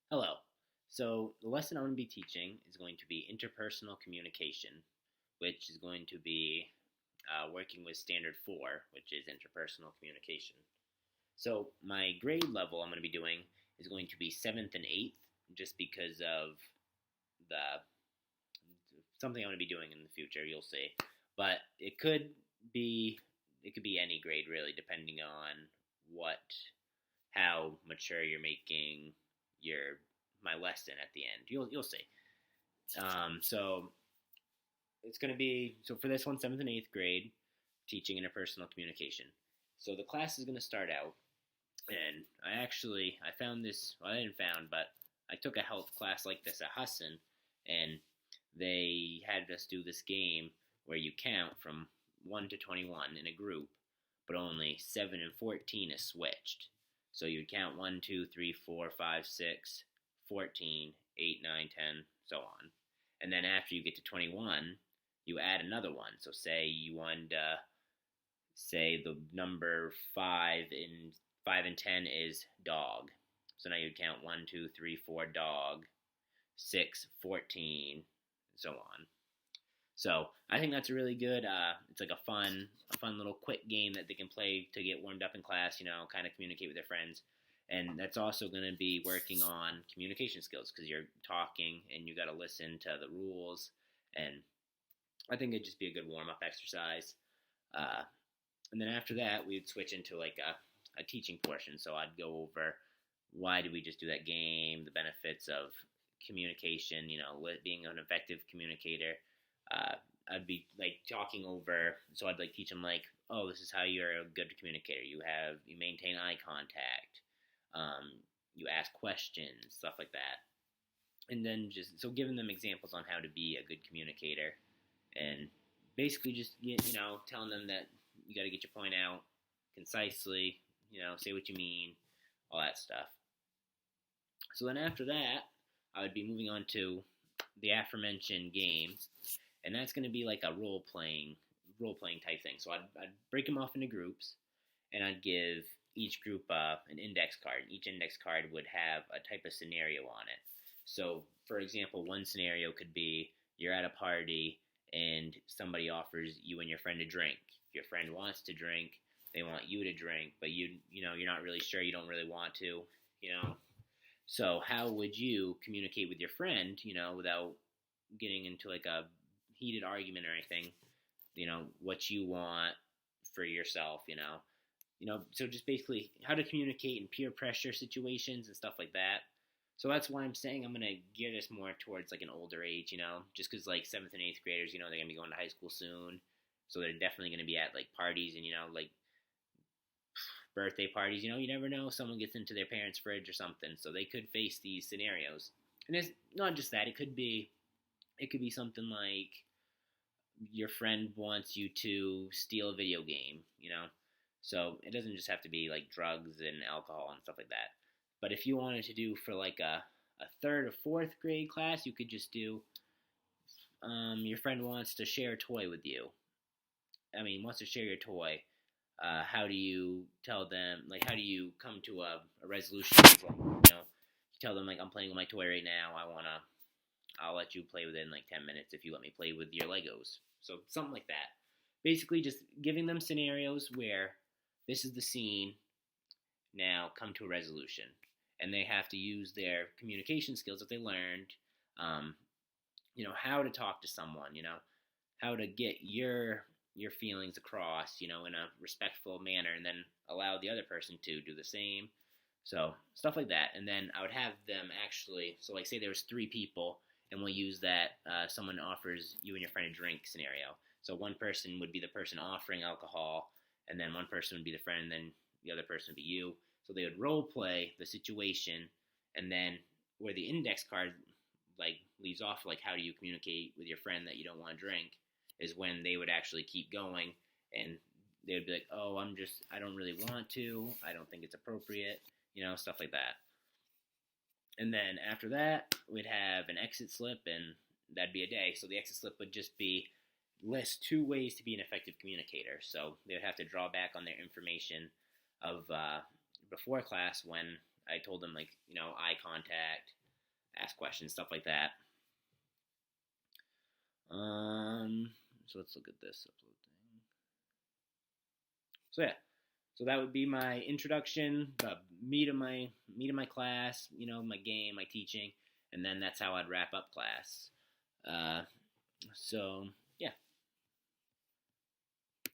Hello. So, the lesson I'm going to be teaching is going to be interpersonal communication, which is going to be working with Standard 4, which is interpersonal communication. So, my grade level I'm going to be doing is going to be 7th and 8th, just because of the something I'm going to be doing in the future, you'll see. But be it could be any grade really, depending on what how mature you're making your my lesson at the end. You'll see. So it's going to be for this one, 7th and 8th grade, teaching interpersonal communication. So the class is going to start out, and I found this. Well, I didn't found, but I took a health class like this at Husson, and they had us do this game where you count from 1 to 21 in a group, but only 7 and 14 is switched. So you'd count 1, 2, 3, 4, 5, 6, 14, 8, 9, 10, so on. And then after you get to 21, you add another one. So say you wanted to say the number 5 and 10 is dog. So now you'd count 1, 2, 3, 4, dog, 6, 14, and so on. So I think that's a really good. It's like a fun little quick game that they can play to get warmed up in class. Kind of communicate with their friends, and that's also going to be working on communication skills because you're talking and you got to listen to the rules. And I think it'd just be a good warm up exercise. And then after that, we'd switch into like a teaching portion. So I'd go over why did we just do that game, the benefits of communication. Being an effective communicator. I'd be like talking over, so I'd like teach them like, oh, this is how you're a good communicator. You maintain eye contact, you ask questions, stuff like that, and then so giving them examples on how to be a good communicator, and basically just telling them that you got to get your point out concisely, say what you mean, all that stuff. So then after that, I would be moving on to the aforementioned games. And that's going to be like a role playing type thing. So I'd break them off into groups, and I'd give each group an index card. Each index card would have a type of scenario on it. So, for example, one scenario could be you're at a party and somebody offers you and your friend a drink. If your friend wants to drink, they want you to drink, but you're not really sure. You don't really want to. So how would you communicate with your friend? Without getting into like a heated argument or anything, what you want for yourself, so just basically how to communicate in peer pressure situations and stuff like that. So that's why I'm saying I'm going to gear this more towards like an older age, just because like 7th and 8th graders, they're going to be going to high school soon. So they're definitely going to be at like parties and, like birthday parties, you never know, someone gets into their parents' fridge or something. So they could face these scenarios. And it's not just that, it could be something like your friend wants you to steal a video game, So it doesn't just have to be like drugs and alcohol and stuff like that. But if you wanted to do for like a 3rd or 4th grade class, you could just do your friend wants to share a toy with you. Wants to share your toy. How do you tell them, like, how do you come to a resolution? You tell them, like, I'm playing with my toy right now. I'll let you play with it in like 10 minutes if you let me play with your Legos. So something like that. Basically just giving them scenarios where this is the scene, now come to a resolution. And they have to use their communication skills that they learned, how to talk to someone, how to get your feelings across, in a respectful manner, and then allow the other person to do the same. So stuff like that. And then I would have them actually, so like say there was 3 people, and we'll use that someone offers you and your friend a drink scenario. So one person would be the person offering alcohol, and then one person would be the friend, and then the other person would be you. So they would role play the situation, and then where the index card like leaves off, like how do you communicate with your friend that you don't want to drink, is when they would actually keep going, and they would be like, oh, I don't really want to, I don't think it's appropriate, stuff like that. And then after that, we'd have an exit slip, and that'd be a day. So the exit slip would just be list 2 ways to be an effective communicator. So they would have to draw back on their information of before class when I told them, like, eye contact, ask questions, stuff like that. So let's look at this upload thing. So yeah, so that would be my introduction, the meat of my class, my game, my teaching, and then that's how I'd wrap up class. So